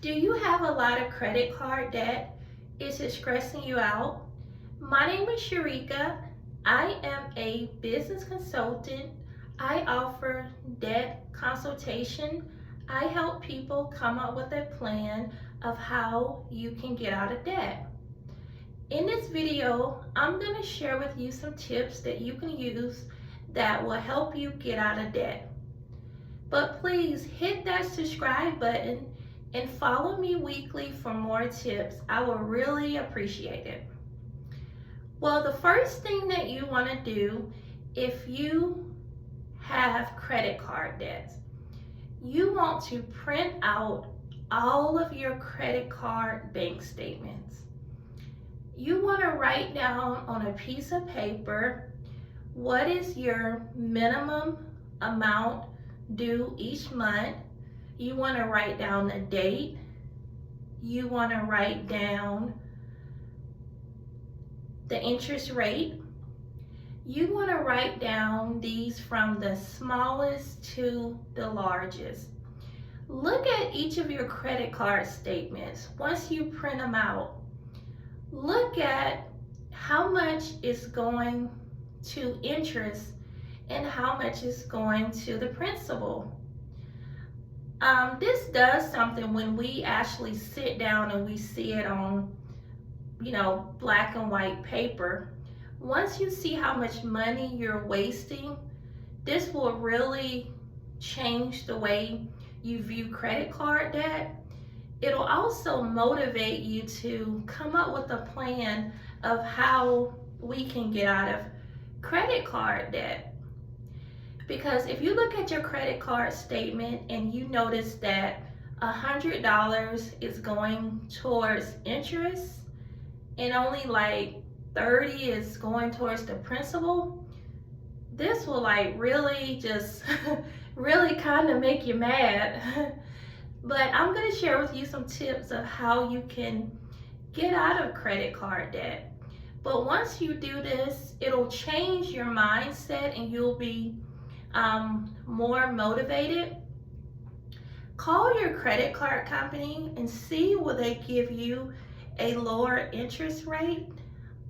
Do you have a lot of credit card debt? Is it stressing you out? My name is Sharika. I am a business consultant. I offer debt consultation. I help people come up with a plan of how you can get out of debt. In this video, I'm going to share with you some tips that you can use that will help you get out of debt. But please hit that subscribe button and follow me weekly for more tips. I will really appreciate it. Well, the first thing that you want to do if you have credit card debts, you want to print out all of your credit card bank statements. You want to write down on a piece of paper what is your minimum amount due each month. You want to write down the date. You want to write down the interest rate. You want to write down these from the smallest to the largest. Look at each of your credit card statements. Once you print them out, look at how much is going to interest and how much is going to the principal. This does something when we actually sit down and we see it on, black and white paper. Once you see how much money you're wasting, this will really change the way you view credit card debt. It'll also motivate you to come up with a plan of how we can get out of credit card debt. Because if you look at your credit card statement and you notice that $100 is going towards interest and only like 30 is going towards the principal, this will really just really kind of make you mad. But I'm going to share with you some tips of how you can get out of credit card debt. But once you do this, it'll change your mindset and you'll be more motivated. Call your credit card company and see will they give you a lower interest rate.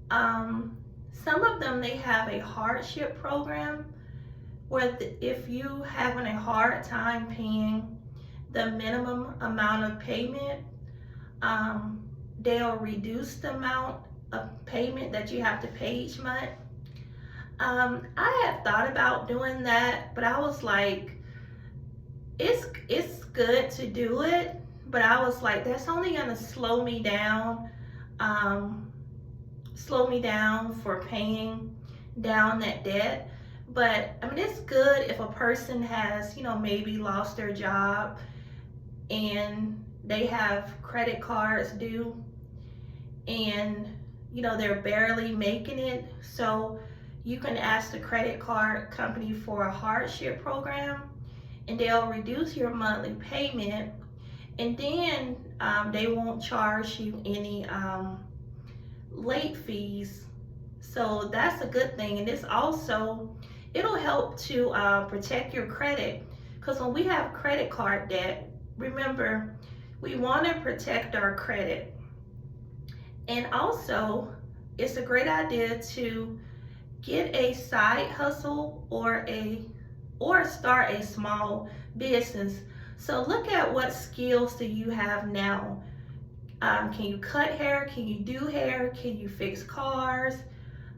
Some of them, they have a hardship program where if you having a hard time paying the minimum amount of payment, they'll reduce the amount of payment that you have to pay each month. I had thought about doing that, but I was like, it's good to do it, but I was like, that's only gonna slow me down for paying down that debt. But I mean, it's good if a person has, maybe lost their job and they have credit cards due and, they're barely making it. So you can ask the credit card company for a hardship program and they'll reduce your monthly payment, and then they won't charge you any late fees. So that's a good thing. And it'll help to protect your credit, because when we have credit card debt, remember, we want to protect our credit. And also, it's a great idea to get a side hustle or start a small business. So look at what skills do you have now. Can you cut hair? Can you do hair? Can you fix cars?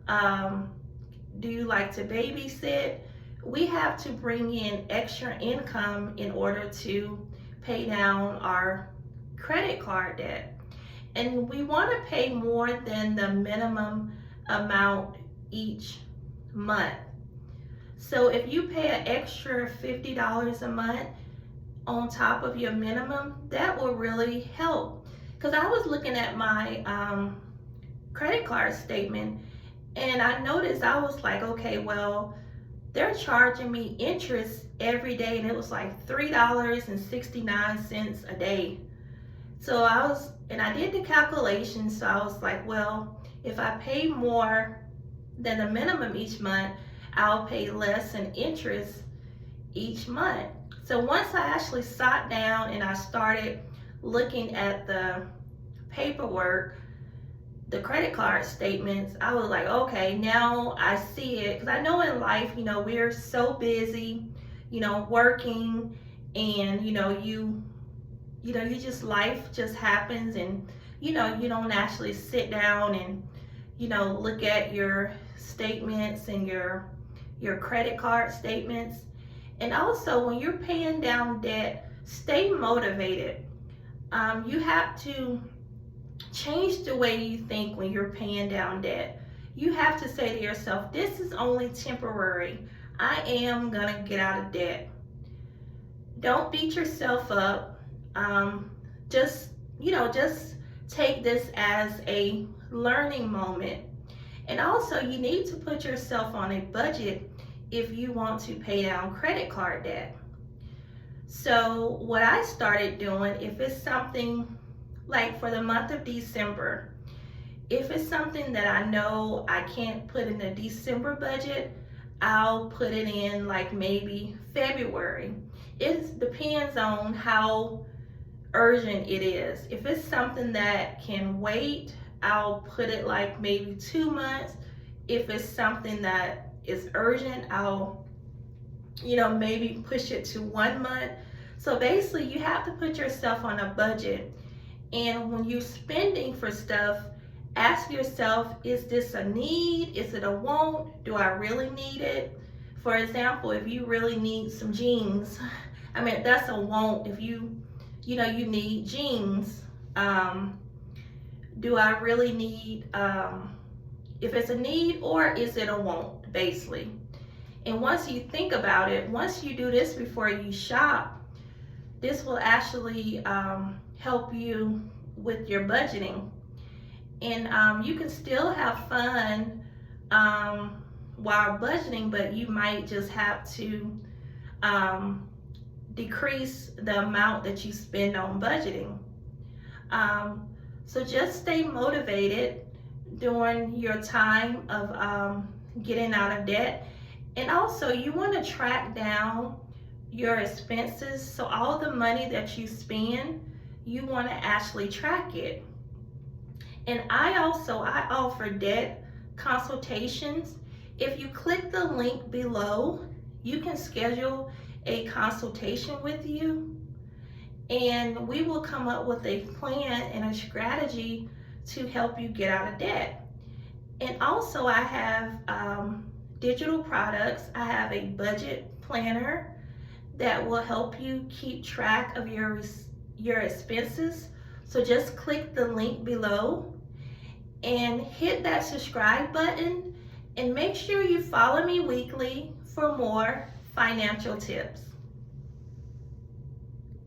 Do you like to babysit? We have to bring in extra income in order to pay down our credit card debt. And we want to pay more than the minimum amount each month. So if you pay an extra $50 a month on top of your minimum, that will really help. Because I was looking at my credit card statement and I noticed, I was like, okay, well, they're charging me interest every day, and it was like $3.69 a day. So I did the calculation, so I was like, well, if I pay more than the minimum each month, I'll pay less in interest each month. So once I actually sat down and I started looking at the paperwork, the credit card statements, I was like, okay, now I see it. Because I know in life, we're so busy, working, and you just, life just happens, and you don't actually sit down and look at your statements and your credit card statements. And also, when you're paying down debt, stay motivated. You have to change the way you think when you're paying down debt. You have to say to yourself, this is only temporary. I am gonna get out of debt. Don't beat yourself up. Just take this as a learning moment. And also, you need to put yourself on a budget if you want to pay down credit card debt. So what I started doing, if it's something like for the month of December, if it's something that I know I can't put in the December budget, I'll put it in like maybe February. It depends on how urgent it is. If it's something that can wait, I'll put it like maybe 2 months. If it's something that is urgent, I'll maybe push it to 1 month. So basically, you have to put yourself on a budget. And when you're spending for stuff, ask yourself, is this a need? Is it a want? Do I really need it? For example, if you really need some jeans, I mean, that's a want. If you need jeans, do I really need, if it's a need, or is it a want, basically? And once you think about it, once you do this before you shop, this will actually help you with your budgeting. And you can still have fun while budgeting, but you might just have to decrease the amount that you spend on budgeting. So just stay motivated during your time of getting out of debt. And also, you want to track down your expenses. So all the money that you spend, you want to actually track it. And I offer debt consultations. If you click the link below, you can schedule a consultation with you, and we will come up with a plan and a strategy to help you get out of debt. And also, I have digital products. I have a budget planner that will help you keep track of your expenses. So just click the link below and hit that subscribe button, and make sure you follow me weekly for more financial tips.